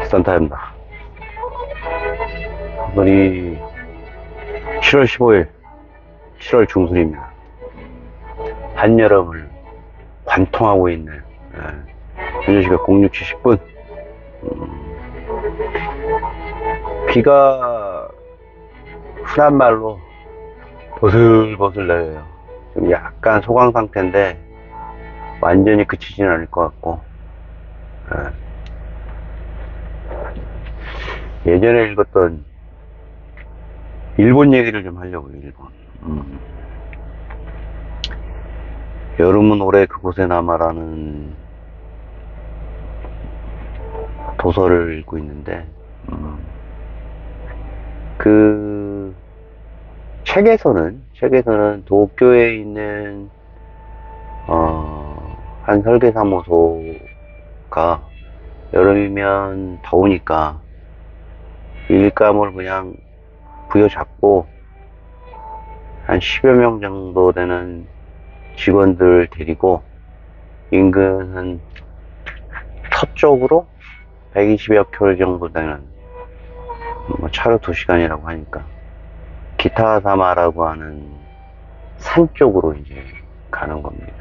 산타입니다. 오늘이 7월 15일, 7월 중순입니다. 한여름을 관통하고 있는 현재 시각 06시 10분. 비가 흔한 말로 버슬버슬 내려요. 좀 약간 소강 상태인데 완전히 그치지는 않을 것 같고, 예전에 읽었던 일본 얘기를 좀 하려고요. 일본. 여름은 올해 그곳에 남아라는 도서를 읽고 있는데, 그 책에서는 도쿄에 있는 한 설계사무소가 여름이면 더우니까 일감을 그냥 부여잡고 한 10여 명 정도 되는 직원들 데리고 인근 서쪽으로 120여 킬로 정도 되는, 차로 2시간이라고 하니까 기타사마라고 하는 산 쪽으로 이제 가는 겁니다.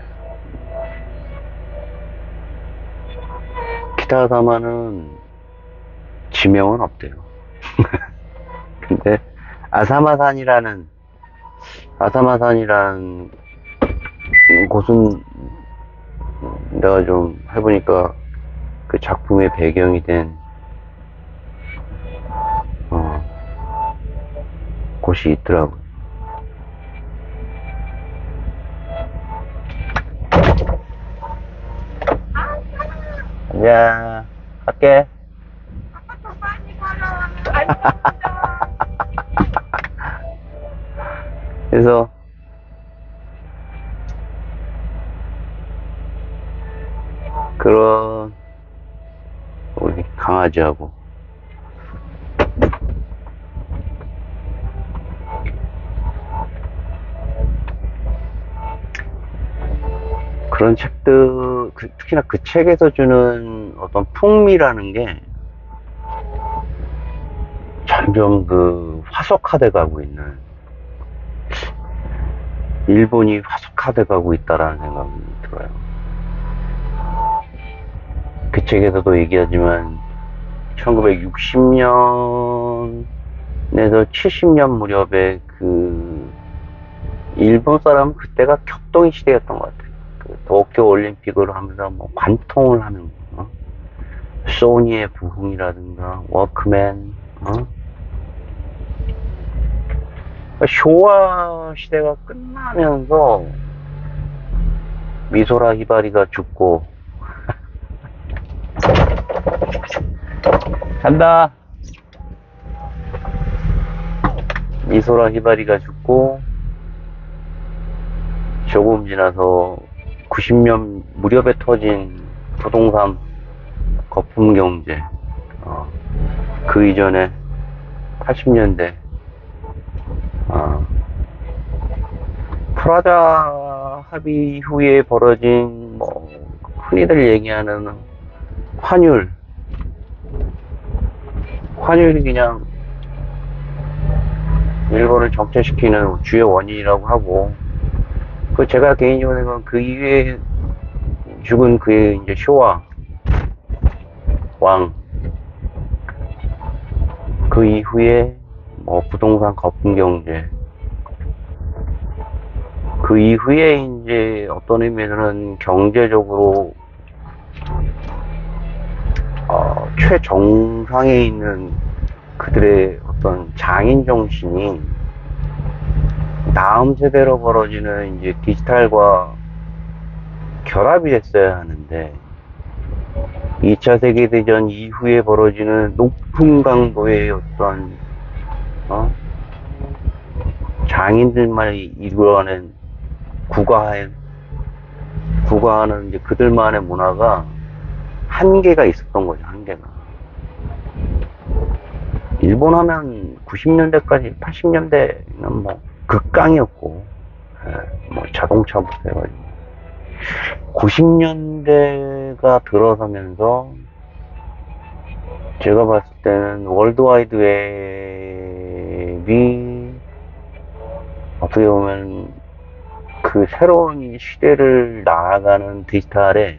기타사마는 지명은 없대요. 근데 아사마산이라는 곳은 내가 좀 해보니까 그 작품의 배경이 된 곳이 있더라고요. 안녕, 갈게. 그래서 그런 우리 강아지하고 그런 책들, 특히나 그 책에서 주는 어떤 풍미라는 게 점점 화석화돼 가고 있는, 일본이 화석화돼 가고 있다라는 생각이 들어요. 그 책에서도 얘기하지만 1960년에서 70년 무렵에 일본 사람은 그때가 격동의 시대였던 것 같아요. 도쿄 올림픽을 하면서 관통을 하는, 소니의 부흥이라든가 워크맨, 쇼와 시대가 끝나면서 미소라 히바리가 죽고 간다. 미소라 히바리가 죽고 조금 지나서 90년 무렵에 터진 부동산 거품 경제, 그 이전에 80년대 프라자 합의 후에 벌어진 흔히들 얘기하는 환율이 그냥 일본을 정체시키는 주요 원인이라고 하고, 제가 개인적으로 그 이후에 죽은 그의 이제 쇼와 왕, 그 이후에 부동산 거품 경제, 그 이후에 이제 어떤 의미에는 경제적으로 최정상에 있는 그들의 어떤 장인 정신이 다음 세대로 벌어지는 이제 디지털과 결합이 됐어야 하는데, 2차 세계대전 이후에 벌어지는 높은 강도의 어떤 장인들만 이루어낸 국가하는 이제 그들만의 문화가 한계가 있었던 거죠. 한계가. 일본 하면 90년대까지 80년대는 극강이었고, 자동차부터 해가지고 90년대가 들어서면서 제가 봤을 때는 월드와이드 웹이 어떻게 보면 그 새로운 시대를 나아가는 디지털에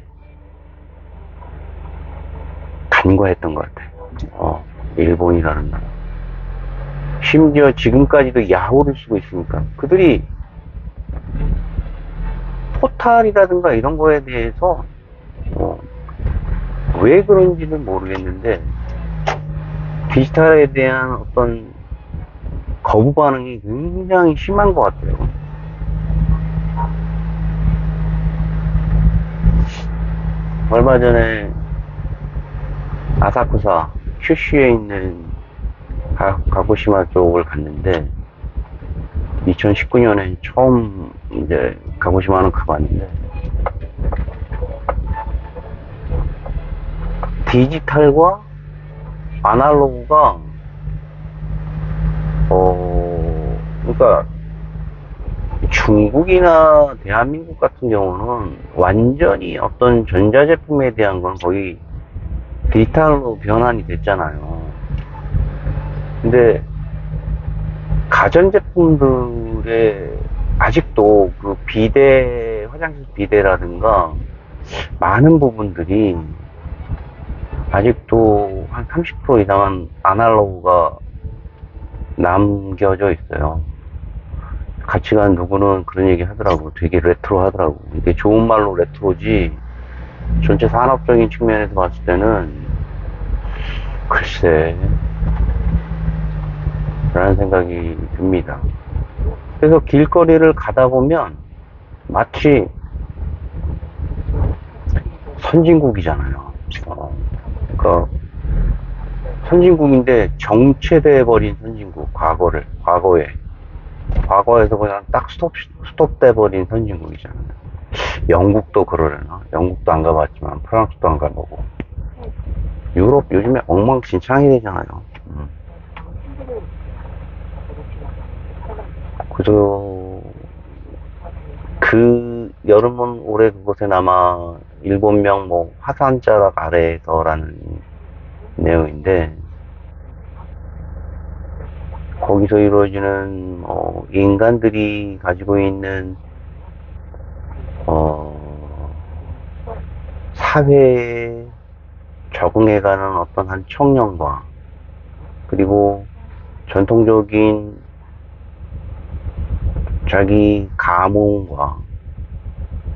간과했던 것 같아요. 일본이라는 나라. 심지어 지금까지도 야후를 쓰고 있으니까 그들이 포탈이라든가 이런 거에 대해서 왜 그런지는 모르겠는데 디지털에 대한 어떤 거부 반응이 굉장히 심한 것 같아요. 얼마 전에 아사쿠사 큐슈에 있는 가고시마 쪽을 갔는데 2019년에 처음 이제 가고시마는 가봤는데 디지털과 아날로그가 그러니까 중국이나 대한민국 같은 경우는 완전히 어떤 전자제품에 대한 건 거의 디지털로 변환이 됐잖아요. 근데 가전제품들에 아직도 그 비데, 화장실 비데라든가 많은 부분들이 아직도 한 30% 이상은 아날로그가 남겨져 있어요. 같이 간 누구는 그런 얘기 하더라고. 되게 레트로 하더라고. 이게 좋은 말로 레트로지, 전체 산업적인 측면에서 봤을 때는, 글쎄, 라는 생각이 듭니다. 그래서 길거리를 가다 보면, 마치 선진국이잖아요. 그러니까, 선진국인데 정체돼 버린 선진국, 과거에서 그냥 딱 스톱돼 버린 선진국이잖아요. 영국도 그러려나? 영국도 안 가봤지만 프랑스도 안 가보고. 유럽 요즘에 엉망진창이 되잖아요. 그래서 그 여름은 올해 그곳에 남아 일본명 뭐 화산자락 아래에서라는 내용인데 거기서 이루어지는 인간들이 가지고 있는 사회에 적응해가는 어떤 한 청년과 그리고 전통적인 자기 가문과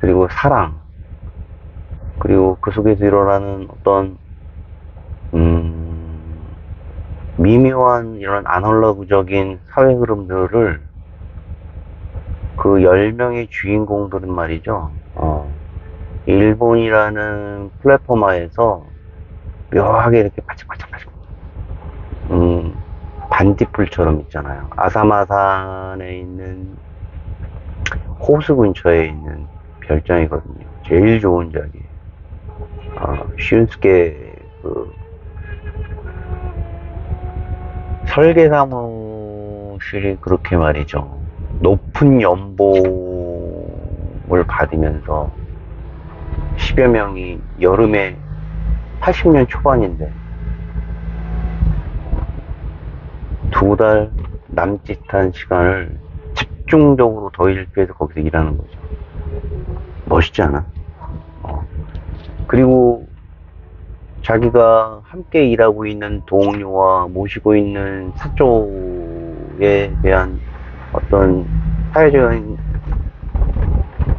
그리고 사랑 그리고 그 속에서 일어나는 어떤 미묘한 이런 아날로그적인 사회 흐름들을 그 10명의 주인공들은 말이죠. 일본이라는 플랫포머에서 묘하게 이렇게 바짝바짝바짝 반딧불처럼 있잖아요. 아사마산에 있는 호수 근처에 있는 별장이거든요. 제일 좋은 자리. 슌스케 그 설계 사무실이 그렇게 말이죠. 높은 연봉을 받으면서 10여 명이 여름에 80년 초반인데 2달 남짓한 시간을 집중적으로 더 일해서 거기서 일하는 거죠. 멋있지 않아? 그리고 자기가 함께 일하고 있는 동료와 모시고 있는 사족에 대한 어떤 사회적인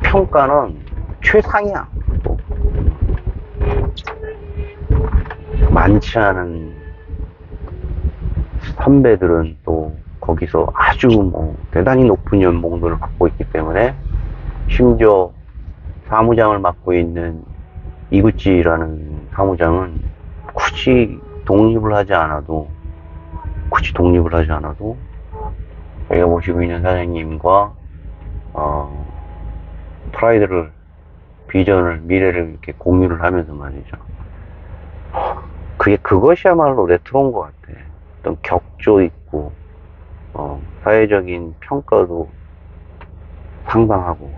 평가는 최상이야. 또 많지 않은 선배들은 또 거기서 아주 대단히 높은 연봉들을 받고 있기 때문에 심지어 사무장을 맡고 있는 이구치라는 사무장은 굳이 독립을 하지 않아도 자기가 모시고 있는 사장님과 프라이드를 비전을 미래를 이렇게 공유를 하면서 말이죠. 그것이야말로 레트로인 것 같아. 어떤 격조 있고 사회적인 평가도 상당하고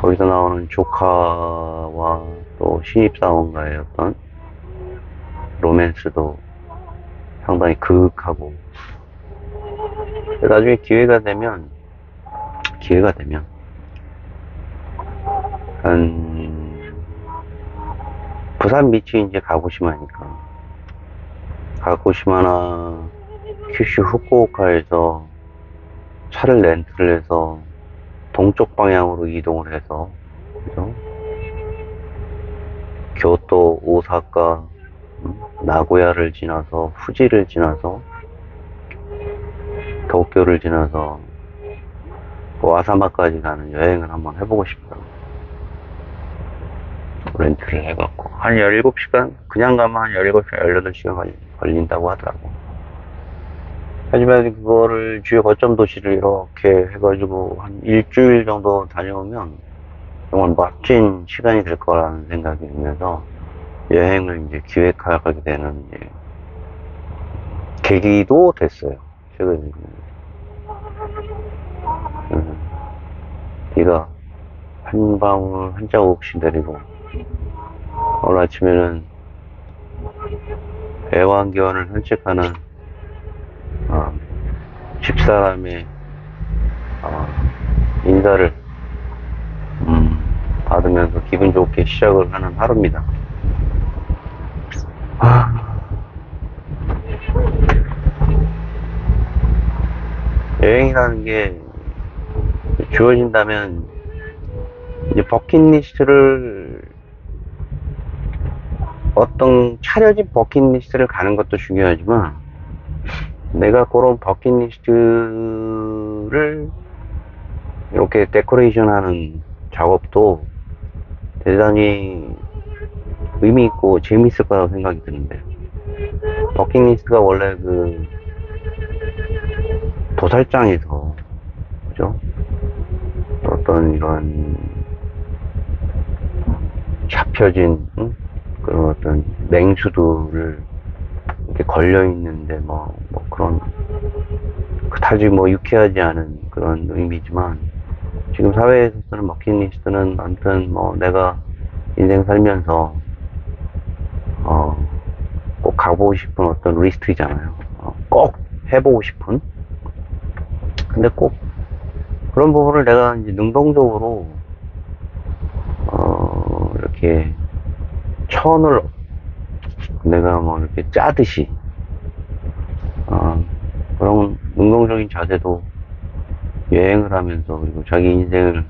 거기서 나오는 조카와 또 신입사원과의 어떤 로맨스도 상당히 그윽하고, 나중에 기회가 되면 한 부산 비치 이제 가고시마나 큐슈 후쿠오카에서 차를 렌트를 해서 동쪽 방향으로 이동을 해서, 그죠? 교토, 오사카, 나고야를 지나서 후지를 지나서 도쿄를 지나서 와사마까지 가는 여행을 한번 해보고 싶다. 렌트를 해갖고 한 17시간, 그냥 가면 한 17시간, 18시간 걸린다고 하더라고. 하지만 그거를 주요 거점 도시를 이렇게 해가지고 한 일주일 정도 다녀오면 정말 멋진 시간이 될 거라는 생각이 들면서 여행을 이제 기획하게 되는 이제 계기도 됐어요. 최근에. 비가 한 방울 한 자국씩 내리고, 오늘 아침에는 애완견을 산책하는 집사람의 인사를 받으면서 기분 좋게 시작을 하는 하루입니다. 여행이라는 게 주어진다면 이제 버킷리스트를, 어떤 차려진 버킷리스트를 가는 것도 중요하지만, 내가 그런 버킷리스트를 이렇게 데코레이션 하는 작업도 대단히 의미 있고 재밌을 거라고 생각이 드는데, 버킷리스트가 원래 그 도살장에서, 그죠? 어떤 이런 잡혀진 그런 어떤 맹수들을 이렇게 걸려 있는데 뭐 그런 그다지 뭐 유쾌하지 않은 그런 의미지만, 지금 사회에서 쓰는 버킷리스트는 아무튼 뭐 내가 인생 살면서 꼭 가보고 싶은 어떤 리스트잖아요. 꼭 해보고 싶은. 근데 꼭 그런 부분을 내가 이제 능동적으로 이렇게 천을 내가 뭐 이렇게 짜듯이 그런 능동적인 자세도 여행을 하면서, 그리고 자기 인생을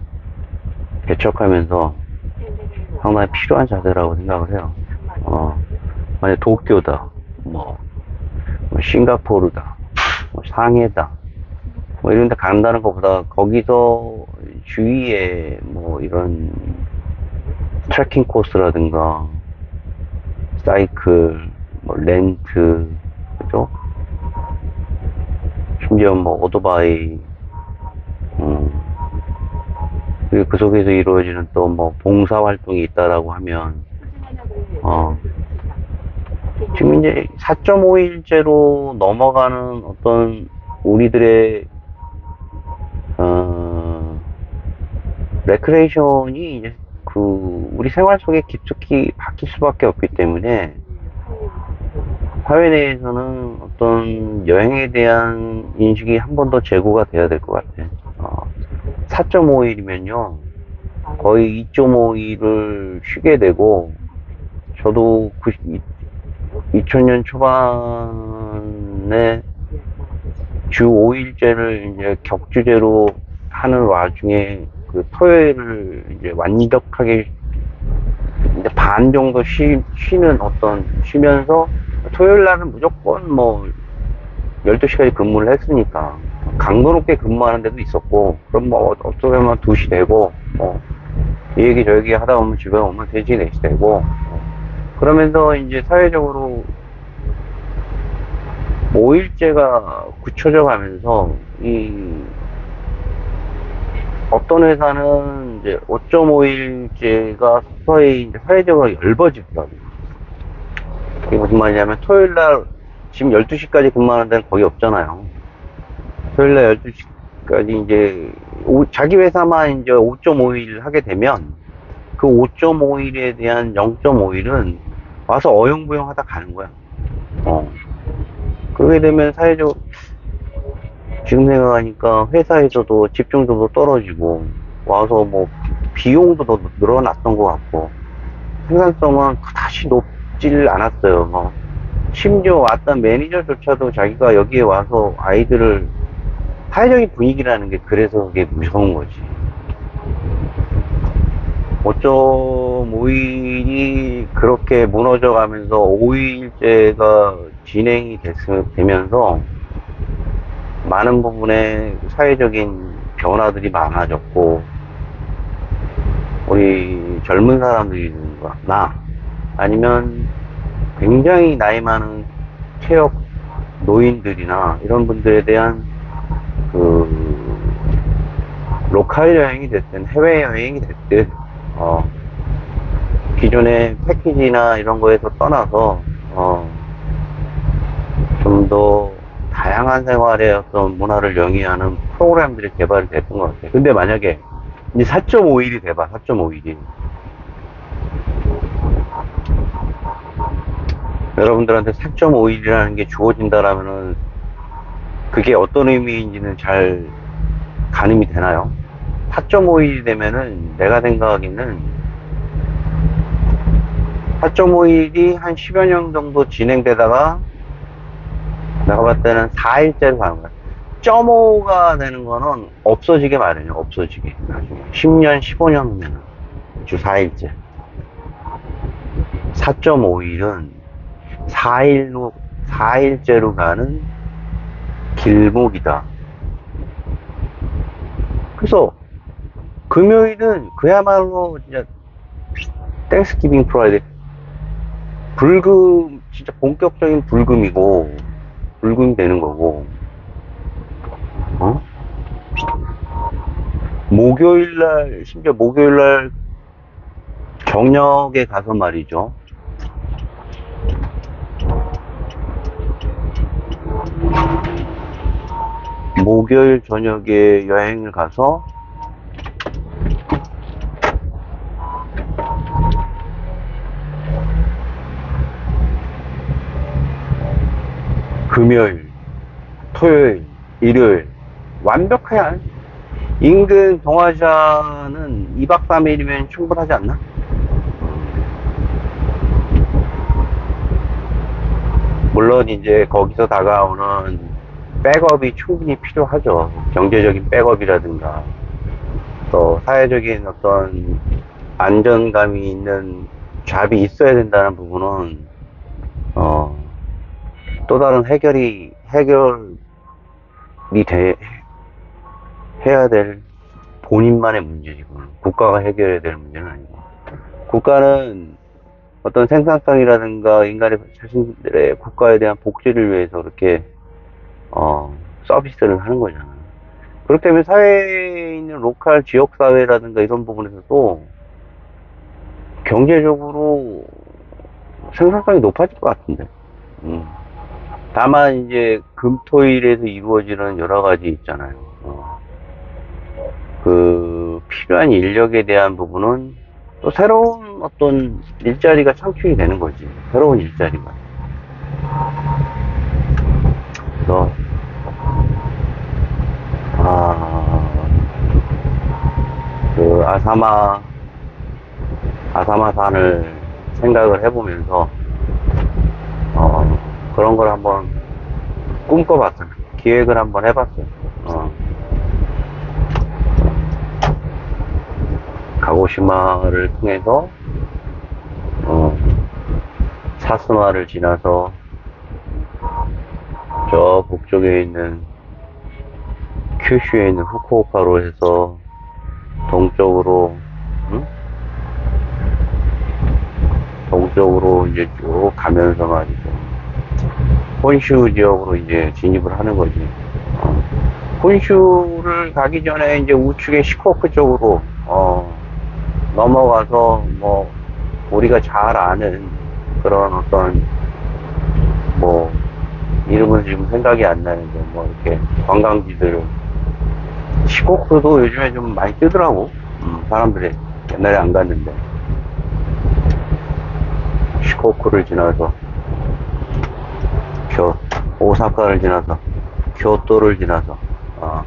개척하면서 상당히 필요한 자세라고 생각을 해요. 만약 도쿄다, 뭐 싱가포르다, 뭐 상해다, 뭐 이런 데 간다는 것보다 거기서 주위에 뭐 이런 트레킹 코스라든가 사이클, 뭐 렌트, 그죠? 심지어 뭐 오토바이, 그리고 그 속에서 이루어지는 또 뭐 봉사 활동이 있다라고 하면, 지금 이제 4.5일째로 넘어가는 어떤 우리들의 레크레이션이 이제 우리 생활 속에 깊숙이 박힐 수밖에 없기 때문에, 사회 내에서는 어떤 여행에 대한 인식이 한 번 더 재고가 돼야 될 것 같아. 4.5일이면요 거의 2.5일을 쉬게 되고, 저도 2000년 초반에 주 5일제를 이제 격주제로 하는 와중에 그 토요일을 이제 완벽하게 이제 반 정도 쉬면서 토요일 날은 무조건 뭐 12시까지 근무를 했으니까 강도 높게 근무하는 데도 있었고, 그럼 뭐 어떻게 보면 2시 되고, 이 얘기 저 얘기 하다 보면 집에 오면 3시 4시 되고, 그러면서 이제 사회적으로 5일제가 굳혀져 가면서, 어떤 회사는 이제 5.5일제가 서서히 이제 사회적으로 열버지더라고요. 이게 무슨 말이냐면, 토요일날 지금 12시까지 근무하는 데는 거의 없잖아요. 토요일날 12시까지 이제 자기 회사만 이제 5.5일 하게 되면 그 5.5일에 대한 0.5일은 와서 어영부영 하다 가는 거야. 그렇게 되면 사회적, 지금 생각하니까 회사에서도 집중도도 떨어지고, 와서 뭐, 비용도 더 늘어났던 것 같고, 생산성은 그다지 높질 않았어요. 심지어 왔던 매니저조차도 자기가 여기에 와서 아이들을, 사회적인 분위기라는 게 그래서 그게 무서운 거지. 5.5일이 그렇게 무너져 가면서 5일제가 진행이 되면서 많은 부분에 사회적인 변화들이 많아졌고, 우리 젊은 사람들이나 아니면 굉장히 나이 많은 퇴역 노인들이나 이런 분들에 대한 그 로컬 여행이 됐든 해외 여행이 됐든 기존의 패키지나 이런 거에서 떠나서 좀 더 다양한 생활의 어떤 문화를 영위하는 프로그램들이 개발이 됐던 것 같아요. 근데 만약에 이제 4.5일이 돼봐, 4.5일이. 여러분들한테 4.5일이라는 게 주어진다라면은 그게 어떤 의미인지는 잘 가늠이 되나요? 4.5일이 되면은 내가 생각하기는 4.5일이 한 10여 년 정도 진행되다가 내가 봤을 때는 4일째로 가는 거야. 0.5가 되는 거는 없어지게 마련이야, 없어지게. 나중에. 10년, 15년 후면은. 주 4일째. 4.5일은 4일째로 가는 길목이다. 그래서 금요일은 그야말로 진짜 땡스기빙 프라이데이. 불금, 진짜 본격적인 불금이고, 불금이 되는 거고, 목요일날, 심지어 목요일날 저녁에 가서 말이죠. 목요일 저녁에 여행을 가서 금요일, 토요일, 일요일 완벽해야. 인근 동아시아는 2박 3일이면 충분하지 않나? 물론 이제 거기서 다가오는 백업이 충분히 필요하죠. 경제적인 백업이라든가 또 사회적인 어떤 안전감이 있는 잡이 있어야 된다는 부분은 또 다른 해결이 해야 될 본인만의 문제지. 국가가 해결해야 될 문제는 아니고, 국가는 어떤 생산성이라든가 인간의 자신들의 국가에 대한 복지를 위해서 그렇게 서비스를 하는 거잖아. 그렇기 때문에 사회에 있는 로컬 지역사회라든가 이런 부분에서도 경제적으로 생산성이 높아질 것 같은데. 다만 이제 금토일에서 이루어지는 여러 가지 있잖아요. 그 필요한 인력에 대한 부분은 또 새로운 어떤 일자리가 창출이 되는 거지. 새로운 일자리가. 그래서 그 아사마산을 생각을 해보면서 그런 걸 한번 꿈꿔봤어요. 기획을 한번 해봤어요. 가고시마를 통해서 사스마를 지나서 저 북쪽에 있는 큐슈에 있는 후쿠오카로 해서 동쪽으로 동쪽으로 이제 쭉 가면서 말이죠. 혼슈 지역으로 이제 진입을 하는 거지. 혼슈를 가기 전에 이제 우측의 시코쿠 쪽으로 넘어가서 뭐 우리가 잘 아는 그런 어떤 뭐 이름은 지금 생각이 안 나는데 뭐 이렇게 관광지들 시코쿠도 요즘에 좀 많이 뜨더라고. 사람들이 옛날에 안 갔는데. 시코쿠를 지나서, 교, 오사카를 지나서, 교토를 지나서, 어,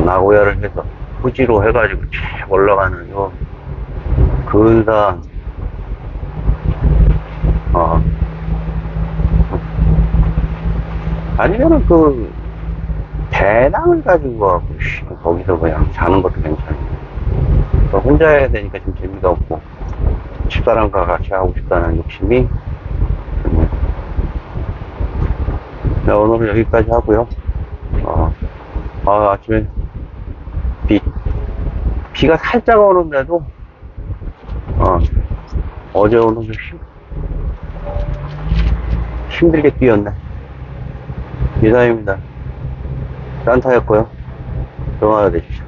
나고야를 해서, 후지로 해가지고 쭉 올라가는 요, 근산, 어, 아니면은 배낭을 가지고 가고, 거기서 그냥 자는 것도 괜찮아요. 혼자 해야 되니까 좀 재미가 없고, 집사람과 같이 하고 싶다는 욕심이, 네, 오늘은 여기까지 하고요. 어, 아침에 비, 비가 살짝 오는데도, 어, 어제 오늘 좀 힘들게 뛰었네. 이상입니다. 산타였고요. 좋은 하루 되십시오.